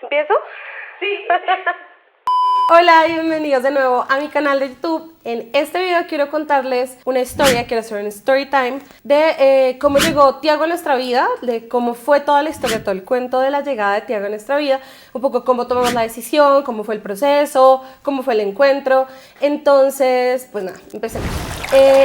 ¿Empiezo? Sí. Hola y bienvenidos de nuevo a mi canal de YouTube. En este video quiero contarles una historia, quiero hacer un story time de cómo llegó Tiago a nuestra vida, de cómo fue toda la historia, todo el cuento de la llegada de Tiago a nuestra vida, un poco cómo tomamos la decisión, cómo fue el proceso, cómo fue el encuentro. Entonces, pues nada, empecemos.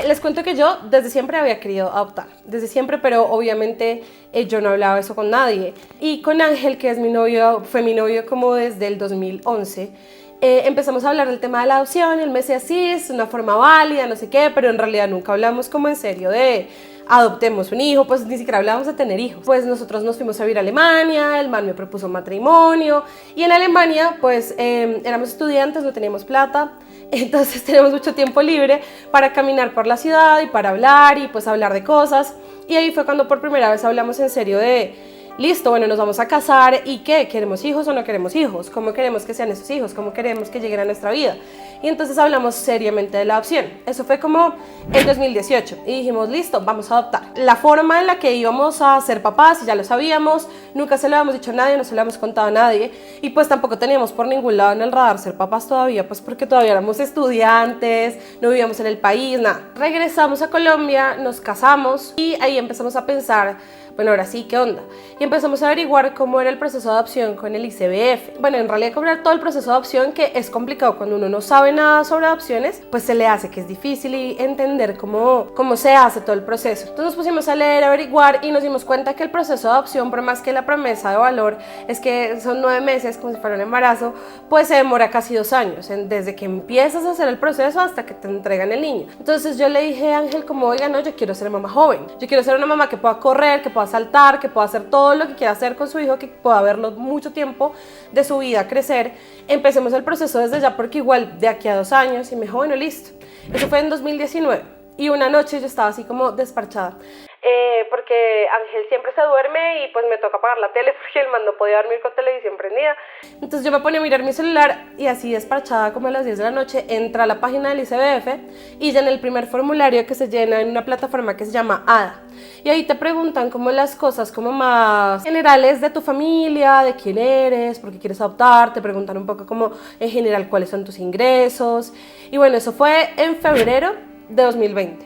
Les cuento que yo desde siempre había querido adoptar, desde siempre, pero obviamente yo no hablaba eso con nadie. Y con Ángel, que es mi novio, fue mi novio como desde el 2011, empezamos a hablar del tema de la adopción. Él me decía, sí, es una forma válida, no sé qué, pero en realidad nunca hablamos como en serio de adoptemos un hijo, pues ni siquiera hablábamos de tener hijos. Pues nosotros nos fuimos a vivir a Alemania, el man me propuso matrimonio y en Alemania pues éramos estudiantes, no teníamos plata, entonces teníamos mucho tiempo libre para caminar por la ciudad y para hablar y pues hablar de cosas. Y ahí fue cuando por primera vez hablamos en serio de listo, bueno, nos vamos a casar y ¿qué? ¿Queremos hijos o no queremos hijos? ¿Cómo queremos que sean esos hijos? ¿Cómo queremos que lleguen a nuestra vida? Y entonces hablamos seriamente de la adopción. Eso fue como en 2018 y dijimos, listo, vamos a adoptar. La forma en la que íbamos a ser papás, ya lo sabíamos, nunca se lo habíamos dicho a nadie, no se lo habíamos contado a nadie y pues tampoco teníamos por ningún lado en el radar ser papás todavía, pues porque todavía éramos estudiantes, no vivíamos en el país, nada. Regresamos a Colombia, nos casamos y ahí empezamos a pensar, bueno, ahora sí, ¿qué onda? Y empezamos a averiguar cómo era el proceso de adopción con el ICBF. Bueno, en realidad cobrar todo el proceso de adopción, que es complicado cuando uno no sabe nada sobre adopciones, pues se le hace que es difícil y entender cómo se hace todo el proceso. Entonces nos pusimos a leer, a averiguar y nos dimos cuenta que el proceso de adopción, por más que la promesa de valor es que son 9 meses, como si fuera un embarazo, pues se demora casi 2 años, desde que empiezas a hacer el proceso hasta que te entregan el niño. Entonces yo le dije a Ángel como, oiga, no, yo quiero ser mamá joven, yo quiero ser una mamá que pueda correr, que pueda saltar, que pueda hacer todo lo que quiera hacer con su hijo, que pueda verlo mucho tiempo de su vida crecer. Empecemos el proceso desde ya porque igual de aquí a 2 años. Y me dijo, bueno, listo. Eso fue en 2019 y una noche yo estaba así como desparchada. Porque Ángel siempre se duerme y pues me toca apagar la tele porque el man no podía dormir con televisión prendida. Entonces yo me ponía a mirar mi celular y así desparchada como a las 10 de la noche entra a la página del ICBF y ya en el primer formulario que se llena en una plataforma que se llama ADA. Y ahí te preguntan como las cosas como más generales de tu familia, de quién eres, por qué quieres adoptar, te preguntan un poco como en general cuáles son tus ingresos. Y bueno, eso fue en febrero de 2020.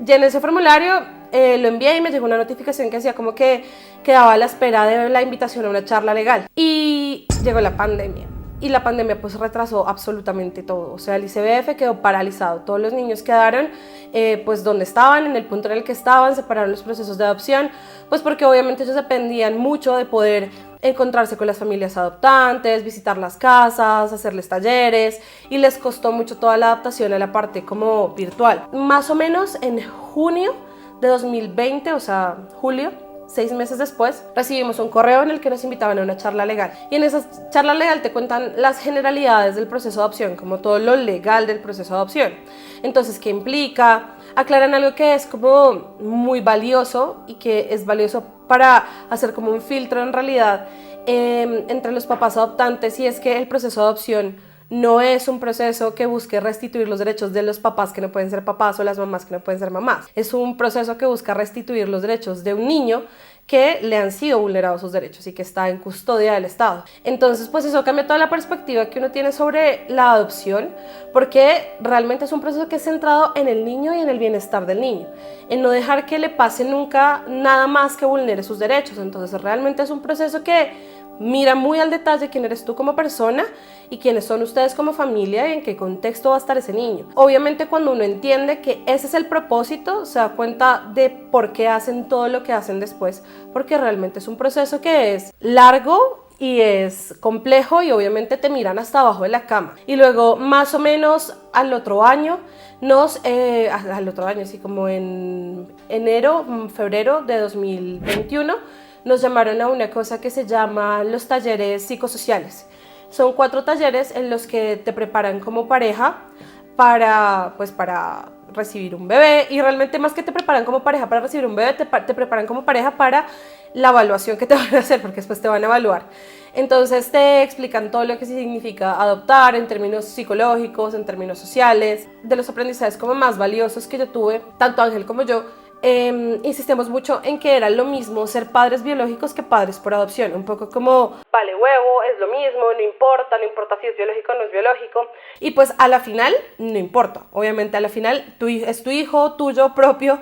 Llené ese formulario, lo envié y me llegó una notificación que decía como que quedaba a la espera de la invitación a una charla legal. Y llegó la pandemia. Y la pandemia pues retrasó absolutamente todo. O sea, el ICBF quedó paralizado. Todos los niños quedaron pues donde estaban, en el punto en el que estaban, separaron los procesos de adopción, pues porque obviamente ellos dependían mucho de poder encontrarse con las familias adoptantes, visitar las casas, hacerles talleres y les costó mucho toda la adaptación a la parte como virtual. Más o menos en junio de 2020, o sea, julio, 6 meses después, recibimos un correo en el que nos invitaban a una charla legal. Y en esa charla legal te cuentan las generalidades del proceso de adopción, como todo lo legal del proceso de adopción. Entonces, ¿qué implica? Aclaran algo que es como muy valioso y que es valioso para hacer como un filtro en realidad entre los papás adoptantes, y es que el proceso de adopción no es un proceso que busque restituir los derechos de los papás que no pueden ser papás o las mamás que no pueden ser mamás. Es un proceso que busca restituir los derechos de un niño que le han sido vulnerados sus derechos y que está en custodia del Estado. Entonces, pues eso cambia toda la perspectiva que uno tiene sobre la adopción, porque realmente es un proceso que es centrado en el niño y en el bienestar del niño, en no dejar que le pase nunca nada más que vulnere sus derechos. Entonces, realmente es un proceso que mira muy al detalle quién eres tú como persona y quiénes son ustedes como familia y en qué contexto va a estar ese niño. Obviamente cuando uno entiende que ese es el propósito, se da cuenta de por qué hacen todo lo que hacen después, porque realmente es un proceso que es largo y es complejo y obviamente te miran hasta abajo de la cama. Y luego más o menos al otro año, así como en enero, febrero de 2021, nos llamaron a una cosa que se llama los talleres psicosociales. Son 4 talleres en los que te preparan como pareja para recibir un bebé, y realmente más que te preparan como pareja para recibir un bebé, te preparan como pareja para la evaluación que te van a hacer, porque después te van a evaluar. Entonces te explican todo lo que significa adoptar en términos psicológicos, en términos sociales. De los aprendizajes como más valiosos que yo tuve, tanto Ángel como yo, insistimos mucho en que era lo mismo ser padres biológicos que padres por adopción, un poco como vale huevo, es lo mismo, no importa si es biológico o no es biológico, y pues a la final no importa, obviamente a la final es tu hijo, tuyo propio,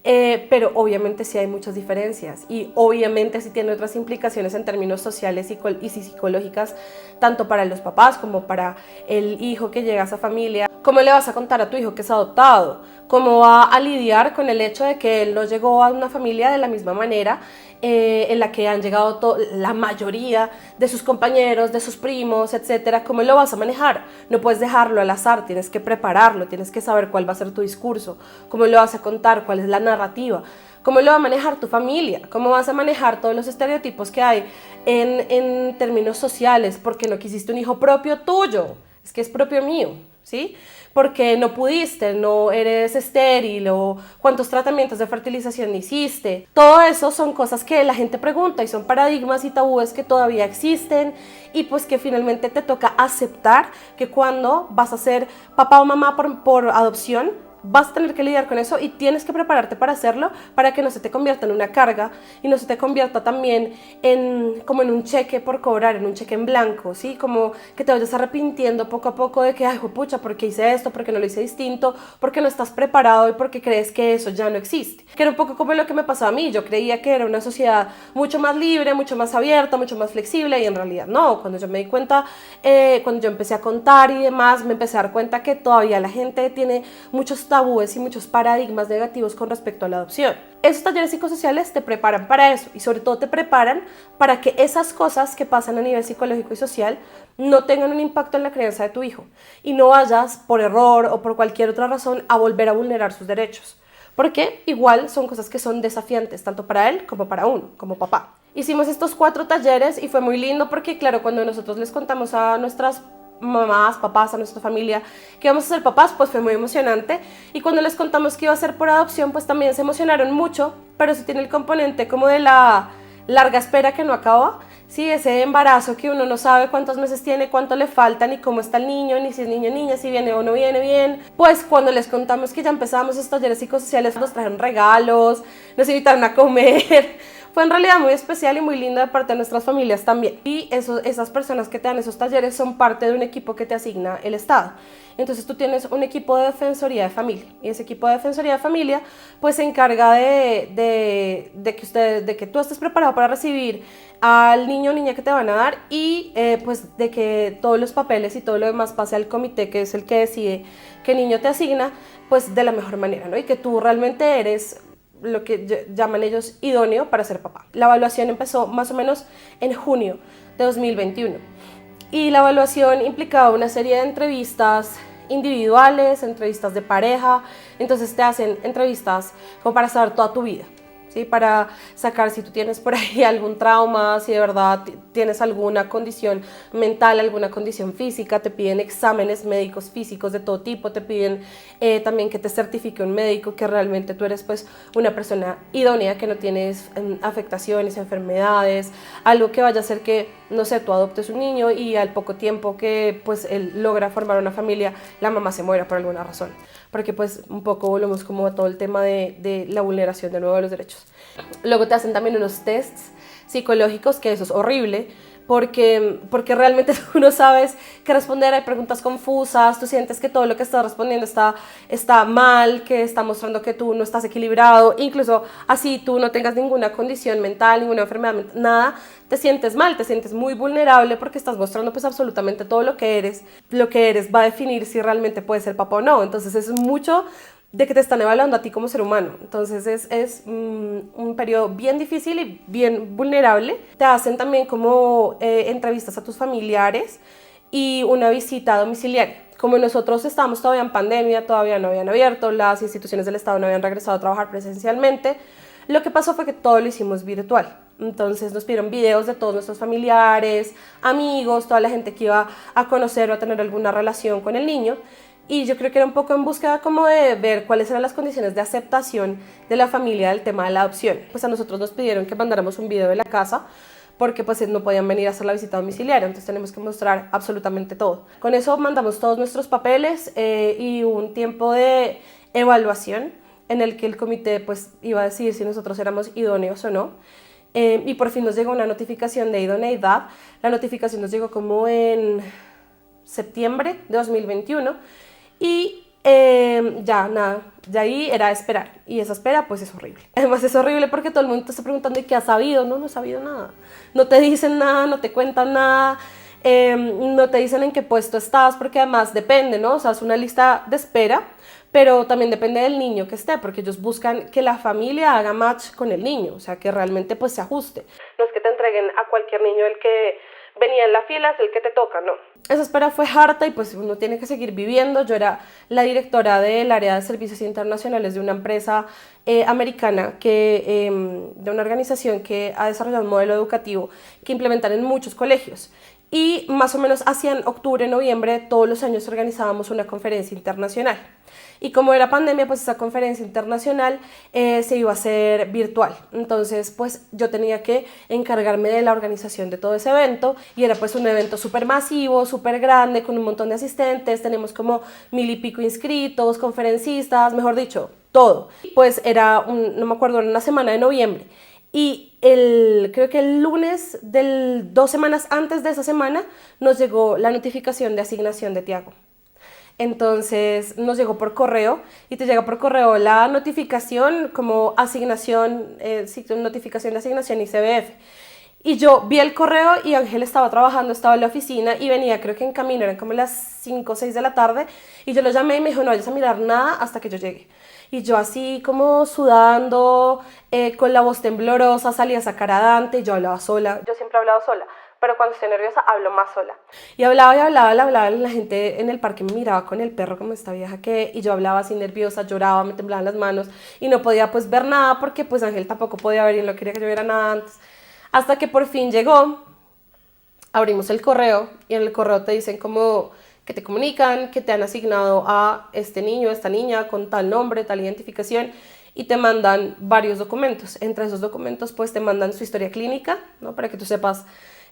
pero obviamente sí hay muchas diferencias y obviamente sí tiene otras implicaciones en términos sociales y psicológicas, tanto para los papás como para el hijo que llega a esa familia. ¿Cómo le vas a contar a tu hijo que es adoptado? ¿Cómo va a lidiar con el hecho de que él no llegó a una familia de la misma manera en la que han llegado la mayoría de sus compañeros, de sus primos, etcétera? ¿Cómo lo vas a manejar? No puedes dejarlo al azar, tienes que prepararlo, tienes que saber cuál va a ser tu discurso, cómo lo vas a contar, cuál es la narrativa, cómo lo va a manejar tu familia, cómo vas a manejar todos los estereotipos que hay en términos sociales, porque no quisiste un hijo propio tuyo, es que es propio mío, ¿sí? Porque no pudiste, no eres estéril o cuántos tratamientos de fertilización hiciste. Todo eso son cosas que la gente pregunta y son paradigmas y tabúes que todavía existen y pues que finalmente te toca aceptar que cuando vas a ser papá o mamá por adopción, vas a tener que lidiar con eso y tienes que prepararte para hacerlo para que no se te convierta en una carga y no se te convierta también como en un cheque por cobrar, en un cheque en blanco, ¿sí? Como que te vayas arrepintiendo poco a poco de que, ay, pucha, ¿por qué hice esto? ¿Por qué no lo hice distinto? ¿Por qué no estás preparado y por qué crees que eso ya no existe? Que era un poco como lo que me pasaba a mí. Yo creía que era una sociedad mucho más libre, mucho más abierta, mucho más flexible y en realidad no. Cuando yo me di cuenta, cuando yo empecé a contar y demás, me empecé a dar cuenta que todavía la gente tiene muchos tabúes y muchos paradigmas negativos con respecto a la adopción. Esos talleres psicosociales te preparan para eso y sobre todo te preparan para que esas cosas que pasan a nivel psicológico y social no tengan un impacto en la crianza de tu hijo y no vayas por error o por cualquier otra razón a volver a vulnerar sus derechos. Porque igual son cosas que son desafiantes tanto para él como para uno, como papá. Hicimos estos 4 talleres y fue muy lindo porque claro, cuando nosotros les contamos a nuestras mamás, papás, a nuestra familia que íbamos a ser papás, pues fue muy emocionante y cuando les contamos que iba a ser por adopción, pues también se emocionaron mucho, pero sí tiene el componente como de la larga espera que no acaba, sí, ese embarazo que uno no sabe cuántos meses tiene, cuánto le falta, ni cómo está el niño, ni si es niño o niña, si viene o no viene bien. Pues cuando les contamos que ya empezamos estos talleres psicosociales, nos trajeron regalos, nos invitaron a comer. Fue en realidad muy especial y muy lindo de parte de nuestras familias también. Y esas personas que te dan esos talleres son parte de un equipo que te asigna el Estado. Entonces tú tienes un equipo de defensoría de familia y ese equipo de defensoría de familia pues se encarga de que tú estés preparado para recibir al niño o niña que te van a dar y pues de que todos los papeles y todo lo demás pase al comité que es el que decide qué niño te asigna pues de la mejor manera, ¿no? Y que tú realmente eres lo que llaman ellos idóneo para ser papá. La evaluación empezó más o menos en junio de 2021 y la evaluación implicaba una serie de entrevistas individuales, entrevistas de pareja, entonces te hacen entrevistas como para saber toda tu vida, ¿sí? Para sacar si tú tienes por ahí algún trauma, si de verdad tienes alguna condición mental, alguna condición física, te piden exámenes médicos físicos de todo tipo, te piden también que te certifique un médico que realmente tú eres pues una persona idónea, que no tienes afectaciones, enfermedades, algo que vaya a hacer que, no sé, tú adoptes un niño y al poco tiempo que pues él logra formar una familia, la mamá se muera por alguna razón. Porque pues un poco volvemos como a todo el tema de la vulneración de nuevo de los derechos. Luego te hacen también unos tests psicológicos, que eso es horrible, porque realmente tú no sabes qué responder, hay preguntas confusas, tú sientes que todo lo que estás respondiendo está mal, que está mostrando que tú no estás equilibrado, incluso así tú no tengas ninguna condición mental, ninguna enfermedad, nada, te sientes mal, te sientes muy vulnerable porque estás mostrando pues absolutamente todo lo que eres va a definir si realmente puedes ser papá o no, entonces es mucho de que te están evaluando a ti como ser humano. Entonces es un periodo bien difícil y bien vulnerable. Te hacen también como entrevistas a tus familiares y una visita domiciliaria. Como nosotros estábamos todavía en pandemia, todavía no habían abierto, las instituciones del Estado no habían regresado a trabajar presencialmente, lo que pasó fue que todo lo hicimos virtual. Entonces nos pidieron videos de todos nuestros familiares, amigos, toda la gente que iba a conocer o a tener alguna relación con el niño. Y yo creo que era un poco en búsqueda como de ver cuáles eran las condiciones de aceptación de la familia del tema de la adopción. Pues a nosotros nos pidieron que mandáramos un video de la casa porque pues no podían venir a hacer la visita domiciliaria, entonces tenemos que mostrar absolutamente todo. Con eso mandamos todos nuestros papeles y un tiempo de evaluación en el que el comité pues iba a decidir si nosotros éramos idóneos o no. Y por fin nos llegó una notificación de idoneidad. La notificación nos llegó como en septiembre de 2021 y ya nada, de ahí era esperar, y esa espera pues es horrible. Además es horrible porque todo el mundo te está preguntando ¿y qué has sabido? No he sabido nada, no te dicen nada, no te cuentan nada, no te dicen en qué puesto estás, porque además depende, ¿no? O sea, es una lista de espera, pero también depende del niño que esté, porque ellos buscan que la familia haga match con el niño, o sea, que realmente pues se ajuste. No es que te entreguen a cualquier niño el que venía en la fila, es el que te toca, no. Esa espera fue harta y pues uno tiene que seguir viviendo. Yo era la directora del área de servicios internacionales de una empresa americana, de una organización que ha desarrollado un modelo educativo que implementan en muchos colegios. Y más o menos hacia octubre, noviembre, todos los años organizábamos una conferencia internacional. Y como era pandemia, pues esa conferencia internacional se iba a hacer virtual. Entonces, pues yo tenía que encargarme de la organización de todo ese evento. Y era pues un evento súper masivo, súper grande, con un montón de asistentes. Tenemos como 1000 y pico inscritos, conferencistas, mejor dicho, todo. Pues era, no me acuerdo, era una semana de noviembre. Y creo que el lunes, 2 semanas antes de esa semana, nos llegó la notificación de asignación de Tiago. Entonces nos llegó por correo y te llega por correo la notificación como asignación, notificación de asignación ICBF. Y yo vi el correo y Ángel estaba trabajando, estaba en la oficina y venía creo que en camino, eran como las 5 o 6 de la tarde y yo lo llamé y me dijo no vayas a mirar nada hasta que yo llegue. Y yo así como sudando, con la voz temblorosa, salí a sacar a Dante y yo hablaba sola. Yo siempre he hablado sola, pero cuando estoy nerviosa hablo más sola. Y hablaba, la gente en el parque me miraba con el perro como esta vieja que, y yo hablaba así nerviosa, lloraba, me temblaban las manos y no podía pues ver nada porque pues Ángel tampoco podía ver y no quería que yo viera nada antes. Hasta que por fin llegó, abrimos el correo y en el correo te dicen como que te comunican que te han asignado a este niño, esta niña con tal nombre, tal identificación y te mandan varios documentos. Entre esos documentos pues te mandan su historia clínica, ¿no? Para que tú sepas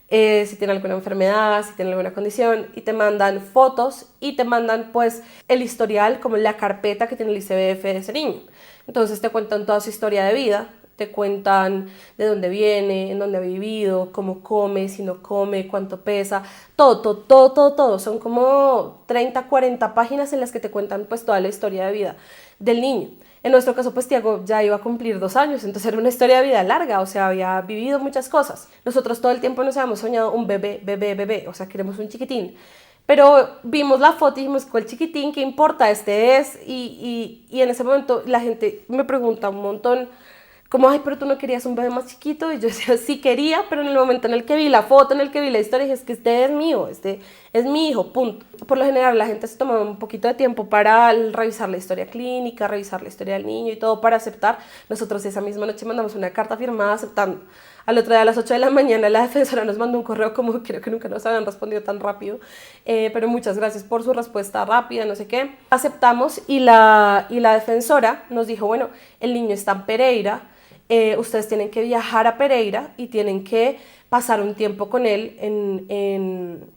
si tiene alguna enfermedad, si tiene alguna condición, y te mandan fotos y te mandan pues el historial, como la carpeta que tiene el ICBF de ese niño. Entonces te cuentan toda su historia de vida, te cuentan de dónde viene, en dónde ha vivido, cómo come, si no come, cuánto pesa, todo. Son como 30, 40 páginas en las que te cuentan pues toda la historia de vida del niño. En nuestro caso, pues Tiago ya iba a cumplir 2 años, entonces era una historia de vida larga, o sea, había vivido muchas cosas. Nosotros todo el tiempo nos habíamos soñado un bebé, o sea, queremos un chiquitín. Pero vimos la foto y dijimos, ¿cuál chiquitín? ¿Qué importa? Este es. Y en ese momento la gente me pregunta un montón, como, ay, pero tú no querías un bebé más chiquito. Y yo decía, sí quería, pero en el momento en el que vi la foto, en el que vi la historia, dije, es que este es mío, este es mi hijo, punto. Por lo general, la gente se toma un poquito de tiempo para revisar la historia clínica, revisar la historia del niño y todo para aceptar. Nosotros esa misma noche mandamos una carta firmada aceptando. Al otro día a las 8 de la mañana la defensora nos mandó un correo como creo que nunca nos habían respondido tan rápido, pero muchas gracias por su respuesta rápida, no sé qué. Aceptamos y la defensora nos dijo, bueno, el niño está en Pereira, ustedes tienen que viajar a Pereira y tienen que pasar un tiempo con él en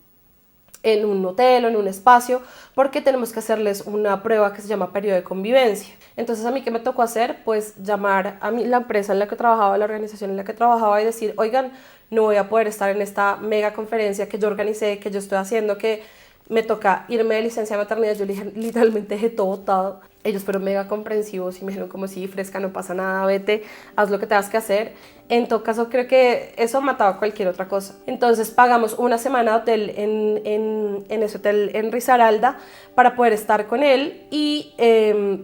un hotel o en un espacio porque tenemos que hacerles una prueba que se llama periodo de convivencia. Entonces a mí, ¿qué me tocó hacer? Pues llamar a la empresa en la que trabajaba, la organización en la que trabajaba y decir, oigan, no voy a poder estar en esta mega conferencia que yo organicé, que yo estoy haciendo, que me toca irme de licencia de maternidad. Yo literalmente dejé todo botado. Ellos fueron mega comprensivos y me dijeron como sí, fresca, no pasa nada, vete, haz lo que tengas que hacer. En todo caso, creo que eso mataba cualquier otra cosa. Entonces pagamos una semana de hotel en ese hotel en Risaralda para poder estar con él y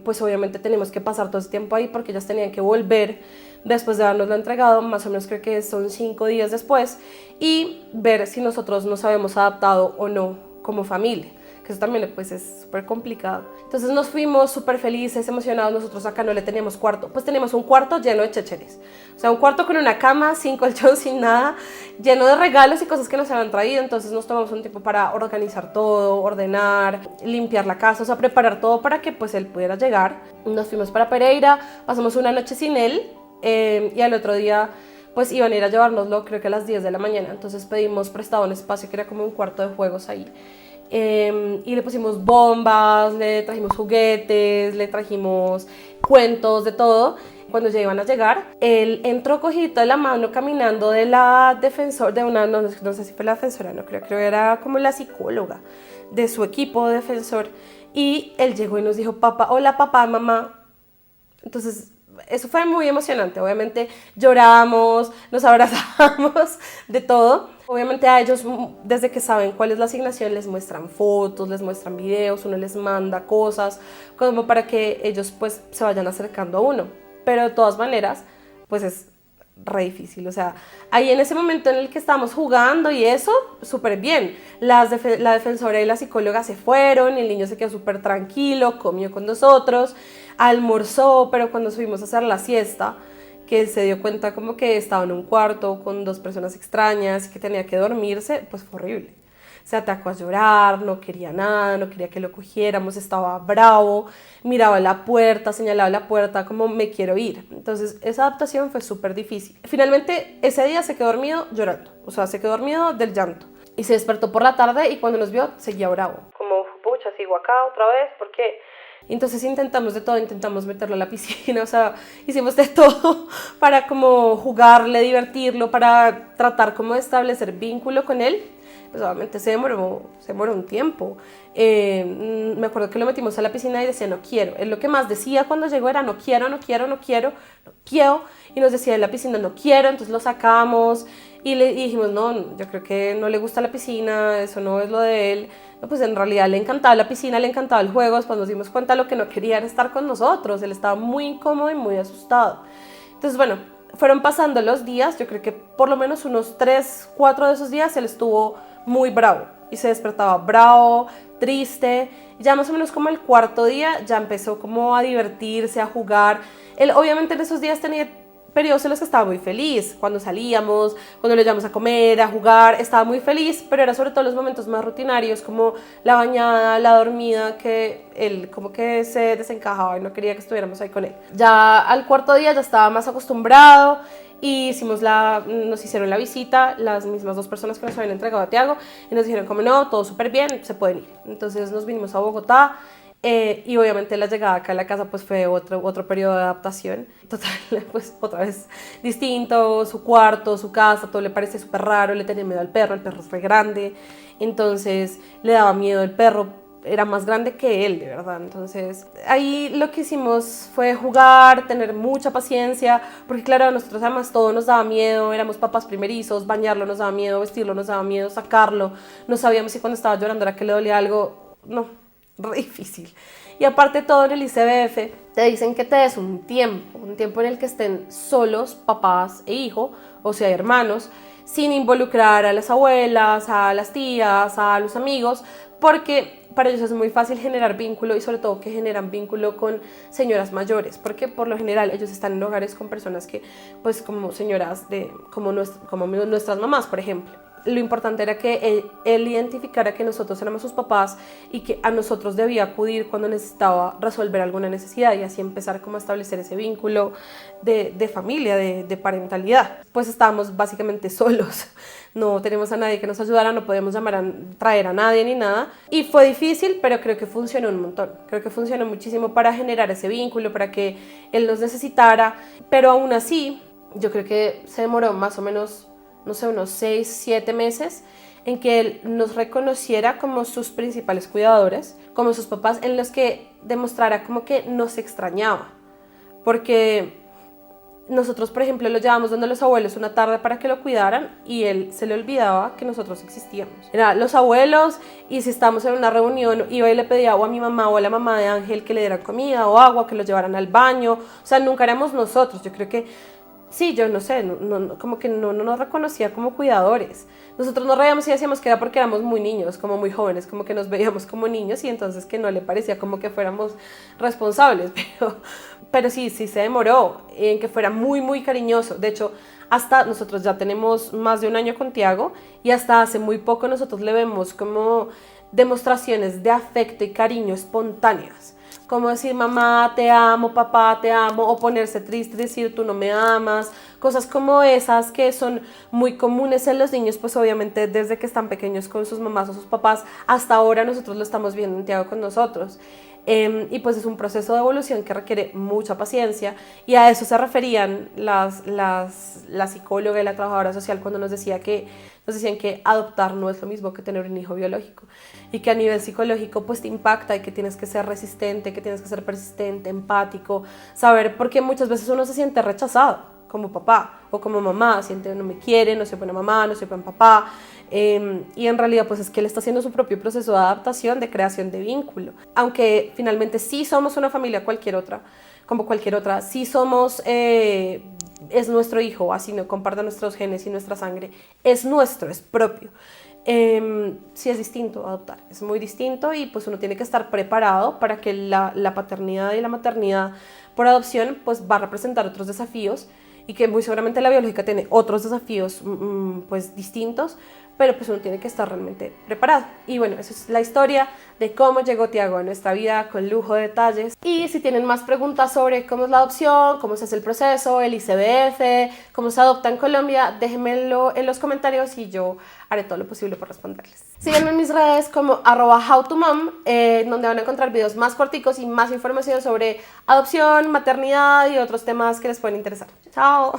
pues obviamente tenemos que pasar todo ese tiempo ahí porque ellas tenían que volver después de habernoslo entregado, más o menos creo que son 5 días después, y ver si nosotros nos habíamos adaptado o no como familia, que eso también pues es súper complicado. Entonces nos fuimos súper felices, emocionados. Nosotros acá no le teníamos cuarto, pues teníamos un cuarto lleno de chécheres, o sea, un cuarto con una cama, sin colchón, sin nada, lleno de regalos y cosas que nos habían traído. Entonces nos tomamos un tiempo para organizar todo, ordenar, limpiar la casa, o sea, preparar todo para que pues él pudiera llegar. Nos fuimos para Pereira, pasamos una noche sin él y al otro día pues iban a ir a llevárnoslo, creo que a las 10 de la mañana. Entonces pedimos prestado un espacio que era como un cuarto de juegos ahí. Y le pusimos bombas, le trajimos juguetes, le trajimos cuentos, de todo. Cuando ya iban a llegar, él entró cogidito de la mano caminando de la defensora, de una, no sé si fue la defensora, no creo era como la psicóloga de su equipo defensor. Y él llegó y nos dijo, papá, hola papá, mamá. Entonces, eso fue muy emocionante. Obviamente lloramos, nos abrazamos, de todo. Obviamente a ellos, desde que saben cuál es la asignación, les muestran fotos, les muestran videos, uno les manda cosas, como para que ellos pues se vayan acercando a uno. Pero de todas maneras, pues es re difícil. O sea, ahí en ese momento en el que estábamos jugando y eso, súper bien. La defensora y la psicóloga se fueron y el niño se quedó súper tranquilo, comió con nosotros, almorzó, pero cuando subimos a hacer la siesta, que se dio cuenta como que estaba en un cuarto con 2 personas extrañas y que tenía que dormirse, pues fue horrible. Se atacó a llorar, no quería nada, no quería que lo cogiéramos, estaba bravo, miraba la puerta, señalaba la puerta como me quiero ir. Entonces esa adaptación fue súper difícil. Finalmente ese día se quedó dormido llorando, o sea, se quedó dormido del llanto. Y se despertó por la tarde y cuando nos vio seguía bravo. Como, pucha, sigo acá otra vez, ¿por qué? Entonces intentamos de todo, intentamos meterlo a la piscina, o sea, hicimos de todo para como jugarle, divertirlo, para tratar como de establecer vínculo con él. Pues obviamente se demoró un tiempo. Me acuerdo que lo metimos a la piscina y decía no quiero. Él lo que más decía cuando llegó era no quiero, no quiero, no quiero, no quiero. Y nos decía en la piscina no quiero, entonces lo sacamos y le dijimos no, yo creo que no le gusta la piscina, eso no es lo de él. No, pues en realidad le encantaba la piscina, le encantaba el juego. Después nos dimos cuenta lo que no quería era estar con nosotros. Él estaba muy incómodo y muy asustado. Entonces bueno, fueron pasando los días. Yo creo que por lo menos unos 3, 4 de esos días él estuvo muy bravo y se despertaba bravo, triste. Ya más o menos como el 4.º día ya empezó como a divertirse, a jugar. Él obviamente en esos días tenía periodos en los que estaba muy feliz, cuando salíamos, cuando le llevamos a comer, a jugar, estaba muy feliz, pero era sobre todo los momentos más rutinarios como la bañada, la dormida, que él como que se desencajaba y no quería que estuviéramos ahí con él. Ya al 4.º día ya estaba más acostumbrado y nos hicieron la visita las mismas 2 personas que nos habían entregado a Tiago y nos dijeron como no, todo súper bien, se pueden ir. Entonces nos vinimos a Bogotá. Y obviamente la llegada acá a la casa pues fue otro periodo de adaptación. Total, pues otra vez distinto, su cuarto, su casa, todo le parecía súper raro, le tenía miedo al perro, el perro fue grande, entonces le daba miedo el perro, era más grande que él, de verdad. Entonces ahí lo que hicimos fue jugar, tener mucha paciencia, porque claro, a nosotros además todo nos daba miedo, éramos papás primerizos, bañarlo nos daba miedo, vestirlo nos daba miedo, sacarlo, no sabíamos si cuando estaba llorando era que le dolía algo, no. Re difícil. Y aparte todo en el ICBF te dicen que te des un tiempo en el que estén solos papás e hijo, o sea hermanos, sin involucrar a las abuelas, a las tías, a los amigos, porque para ellos es muy fácil generar vínculo y sobre todo que generan vínculo con señoras mayores, porque por lo general ellos están en hogares con personas que, pues como señoras como nuestras mamás, por ejemplo. Lo importante era que él identificara que nosotros éramos sus papás y que a nosotros debía acudir cuando necesitaba resolver alguna necesidad y así empezar como a establecer ese vínculo de familia, de parentalidad. Pues estábamos básicamente solos, no tenemos a nadie que nos ayudara, no podíamos traer a nadie ni nada y fue difícil, pero creo que funcionó un montón, creo que funcionó muchísimo para generar ese vínculo, para que él nos necesitara, pero aún así yo creo que se demoró más o menos, no sé, unos 6, 7 meses en que él nos reconociera como sus principales cuidadores, como sus papás, en los que demostrara como que nos extrañaba. Porque nosotros, por ejemplo, lo llevamos donde los abuelos una tarde para que lo cuidaran y él se le olvidaba que nosotros existíamos. Eran los abuelos y si estábamos en una reunión iba y le pedía o a mi mamá o a la mamá de Ángel que le dieran comida o agua, que lo llevaran al baño. O sea, nunca éramos nosotros. Yo creo que sí, yo no sé, como que no nos reconocía como cuidadores. Nosotros nos reíamos y decíamos que era porque éramos muy niños, como muy jóvenes, como que nos veíamos como niños y entonces que no le parecía como que fuéramos responsables, pero sí se demoró en que fuera muy, muy cariñoso. De hecho, hasta nosotros ya tenemos más de 1 año con Tiago y hasta hace muy poco nosotros le vemos como demostraciones de afecto y cariño espontáneas. como decir mamá te amo, papá te amo, o ponerse triste y decir tú no me amas, cosas como esas que son muy comunes en los niños, pues obviamente desde que están pequeños con sus mamás o sus papás, hasta ahora nosotros lo estamos viendo en Tiago con nosotros. Y pues es un proceso de evolución que requiere mucha paciencia, y a eso se referían la psicóloga y la trabajadora social cuando nos decían que adoptar no es lo mismo que tener un hijo biológico, y que a nivel psicológico pues te impacta, y que tienes que ser resistente, que tienes que ser persistente, empático, saber, porque muchas veces uno se siente rechazado como papá o como mamá, siente no me quiere, no soy buena mamá, no soy buen papá, y en realidad pues es que él está haciendo su propio proceso de adaptación, de creación de vínculo, aunque finalmente sí somos una familia como cualquier otra, sí somos, es nuestro hijo, así no comparta nuestros genes y nuestra sangre, es nuestro, es propio. Sí es distinto adoptar, es muy distinto, y pues uno tiene que estar preparado para que la paternidad y la maternidad por adopción pues va a representar otros desafíos, y que muy seguramente la biológica tiene otros desafíos pues distintos, pero pues uno tiene que estar realmente preparado. Y bueno, esa es la historia de cómo llegó Tiago a nuestra vida, con lujo de detalles. Y si tienen más preguntas sobre cómo es la adopción, cómo se hace el proceso, el ICBF, cómo se adopta en Colombia, déjenmelo en los comentarios y yo haré todo lo posible por responderles. Síganme en mis redes como @howtomom, donde van a encontrar videos más corticos y más información sobre adopción, maternidad y otros temas que les pueden interesar. ¡Chao!